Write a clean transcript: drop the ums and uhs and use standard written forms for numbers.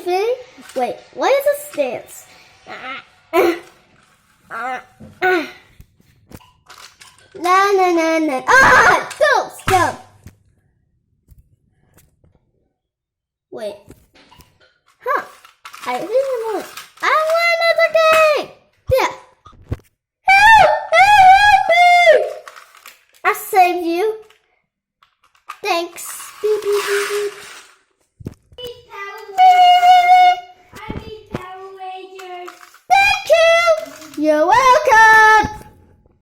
moving. Wait, what is a stance? La na na na. Ah! Jump! Wait. Huh. I want another game! Yeah. Help me! I saved you. Thanks. Beep, beep, beep, beep. I need Power Rangers. Thank you. You're welcome.